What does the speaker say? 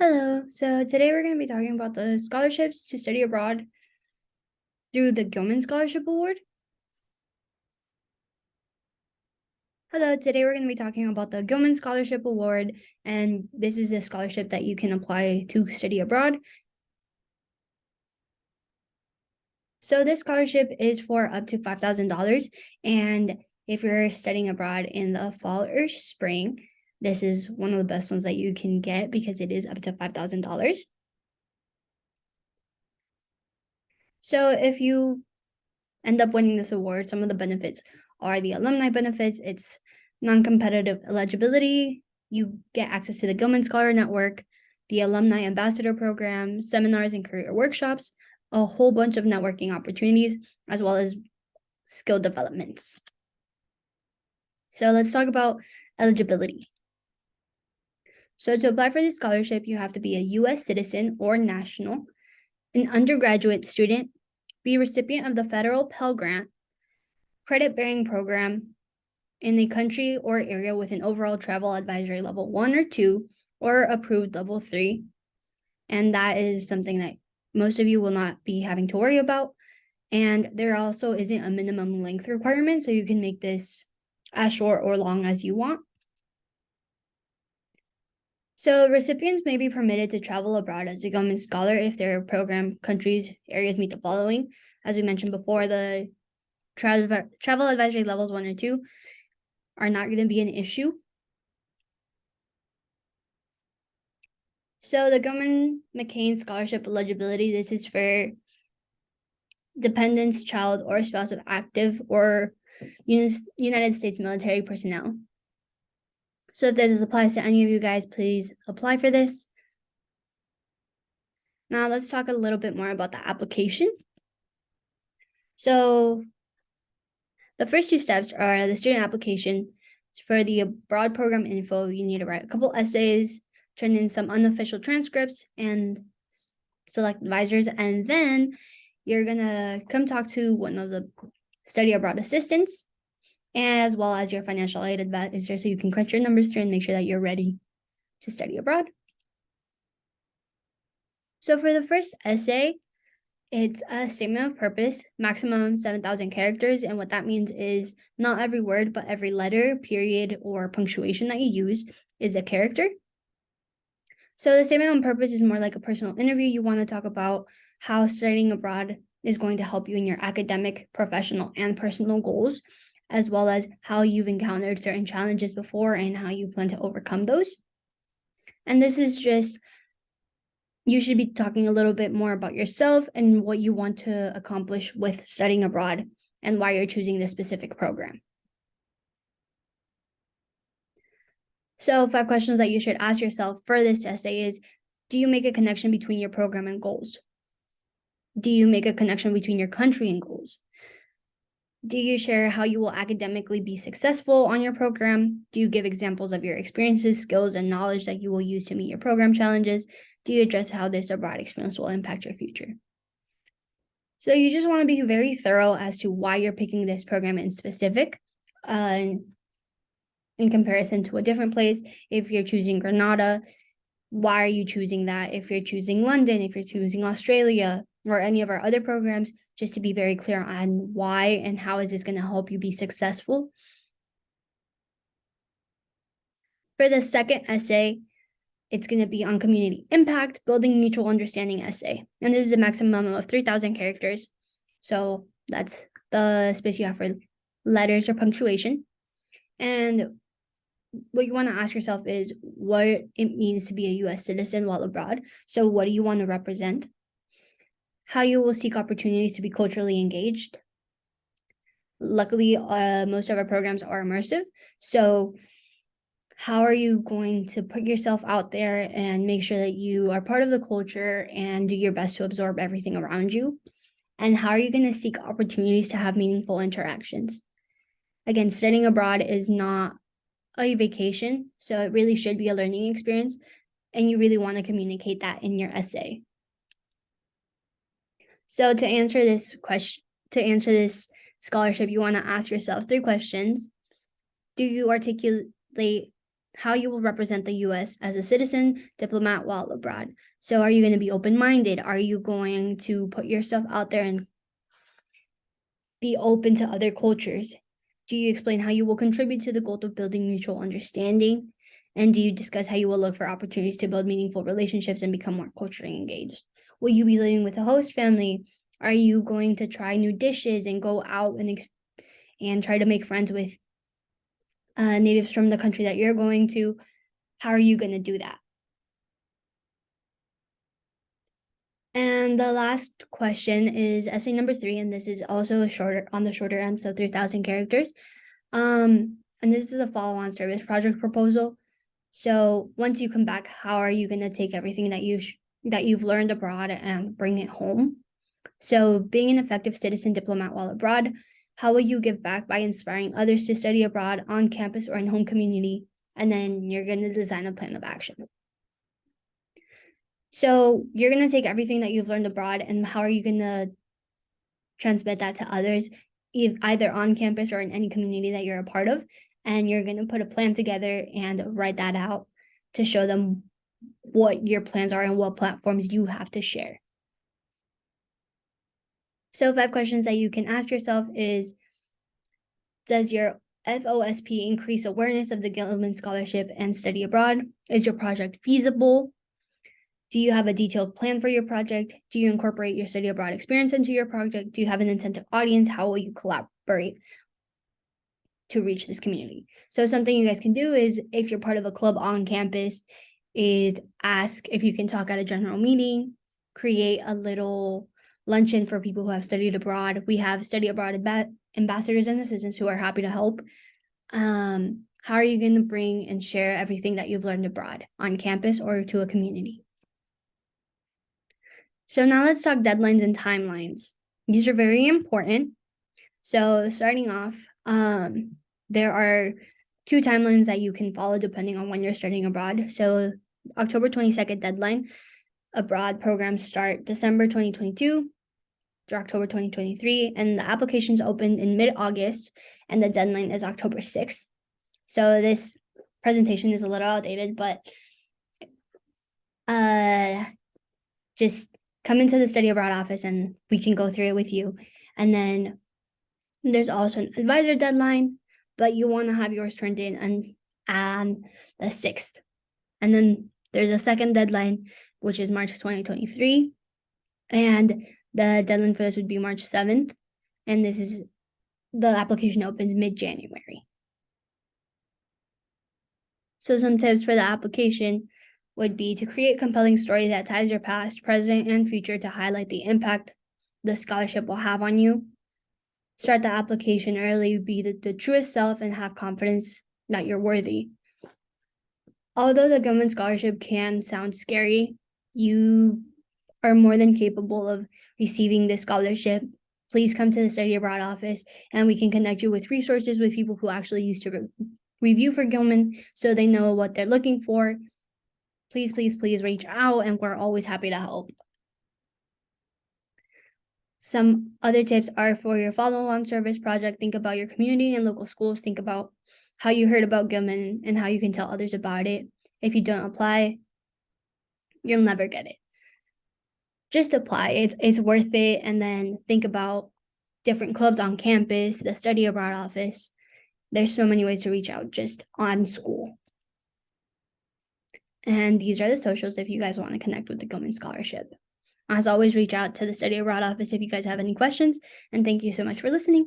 Hello. So today we're going to be talking about the scholarships to study abroad through the Gilman Scholarship Award. Hello. Today we're going to be talking about the Gilman Scholarship Award, and this is a scholarship that you can apply to study abroad. So this scholarship is for up to $5,000, and if you're studying abroad in the fall or spring, this is one of the best ones that you can get because it is up to $5,000. So if you end up winning this award, some of the benefits are the alumni benefits. It's non-competitive eligibility. You get access to the Gilman Scholar Network, the Alumni Ambassador Program, seminars and career workshops, a whole bunch of networking opportunities, as well as skill developments. So let's talk about eligibility. So to apply for this scholarship, you have to be a U.S. citizen or national, an undergraduate student, be a recipient of the federal Pell Grant, credit-bearing program in a country or area with an overall travel advisory level 1 or 2 or approved level 3. And that is something that most of you will not be having to worry about. And there also isn't a minimum length requirement, so you can make this as short or long as you want. So recipients may be permitted to travel abroad as a Gilman Scholar if their program countries areas meet the following. As we mentioned before, the travel advisory levels 1 or 2 are not going to be an issue. So the Gilman McCain Scholarship eligibility, this is for dependents, child, or spouse of active or United States military personnel. So if this applies to any of you guys, please apply for this. Now let's talk a little bit more about the application. So the first 2 steps are the student application. For the abroad program info, you need to write a couple essays, turn in some unofficial transcripts, and select advisors. And then you're going to come talk to one of the study abroad assistants, as well as your financial aid advisor, so you can crunch your numbers through and make sure that you're ready to study abroad. So for the first essay, it's a statement of purpose, maximum 7,000 characters. And what that means is not every word, but every letter, period, or punctuation that you use is a character. So the statement on purpose is more like a personal interview. You want to talk about how studying abroad is going to help you in your academic, professional, and personal goals, as well as how you've encountered certain challenges before and how you plan to overcome those. And this is just, you should be talking a little bit more about yourself and what you want to accomplish with studying abroad and why you're choosing this specific program. So 5 questions that you should ask yourself for this essay is, do you make a connection between your program and goals? Do you make a connection between your country and goals? Do you share how you will academically be successful on your program? Do you give examples of your experiences, skills, and knowledge that you will use to meet your program challenges? Do you address how this abroad experience will impact your future? So you just want to be very thorough as to why you're picking this program in specific, in comparison to a different place. If you're choosing Granada, why are you choosing that? If you're choosing London, if you're choosing Australia, or any of our other programs, just to be very clear on why and how is this going to help you be successful. For the second essay, it's going to be on community impact, building mutual understanding essay. And this is a maximum of 3,000 characters. So that's the space you have for letters or punctuation. And what you want to ask yourself is what it means to be a U.S. citizen while abroad. So what do you want to represent? How you will seek opportunities to be culturally engaged. Luckily, most of our programs are immersive. So how are you going to put yourself out there and make sure that you are part of the culture and do your best to absorb everything around you? And how are you going to seek opportunities to have meaningful interactions? Again, studying abroad is not a vacation, so it really should be a learning experience, and you really want to communicate that in your essay. So to answer this scholarship, you want to ask yourself 3 questions. Do you articulate how you will represent the US as a citizen diplomat while abroad. So are you going to be open-minded? Are you going to put yourself out there and be open to other cultures? Do you explain how you will contribute to the goal of building mutual understanding? And do you discuss how you will look for opportunities to build meaningful relationships and become more culturally engaged? Will you be living with a host family? Are you going to try new dishes and go out and try to make friends with natives from the country that you're going to? How are you going to do that? And the last question is essay number 3, and this is also on the shorter end, so 3,000 characters. And this is a follow-on service project proposal. So once you come back, how are you going to take everything that you've learned abroad and bring it home? So being an effective citizen diplomat while abroad, how will you give back by inspiring others to study abroad on campus or in home community? And then you're going to design a plan of action. So you're going to take everything that you've learned abroad, and how are you going to transmit that to others, either on campus or in any community that you're a part of? And you're going to put a plan together and write that out to show them what your plans are and what platforms you have to share. So 5 questions that you can ask yourself is, does your FOSP increase awareness of the Gilman Scholarship and study abroad? Is your project feasible? Do you have a detailed plan for your project? Do you incorporate your study abroad experience into your project? Do you have an incentive audience? How will you collaborate to reach this community? So something you guys can do is, if you're part of a club on campus, is ask if you can talk at a general meeting, create a little luncheon for people who have studied abroad. We have study abroad ambassadors and assistants who are happy to help. How are you going to bring and share everything that you've learned abroad on campus or to a community? So now let's talk deadlines and timelines. These are very important. So starting off, there are 2 timelines that you can follow depending on when you're studying abroad. So October 22nd deadline, abroad programs start December 2022 through October 2023, and the applications opened in mid-August, and the deadline is October 6th. So this presentation is a little outdated, but just come into the study abroad office and we can go through it with you. And then there's also an advisor deadline, but you want to have yours turned in on the 6th. And then there's a second deadline, which is March 2023. And the deadline for this would be March 7th. And the application opens mid-January. So some tips for the application would be to create a compelling story that ties your past, present, and future to highlight the impact the scholarship will have on you. Start the application early, be the truest self, and have confidence that you're worthy. Although the Gilman Scholarship can sound scary, you are more than capable of receiving this scholarship. Please come to the study abroad office, and we can connect you with resources with people who actually used to review for Gilman, so they know what they're looking for. Please, please, please reach out, and we're always happy to help. Some other tips are for your follow-on service project. Think about your community and local schools. Think about how you heard about Gilman and how you can tell others about it. If you don't apply, you'll never get it. Just apply. It's worth it. And then think about different clubs on campus, the study abroad office. There's so many ways to reach out just on school. And these are the socials if you guys want to connect with the Gilman Scholarship. As always, reach out to the study abroad office if you guys have any questions. And thank you so much for listening.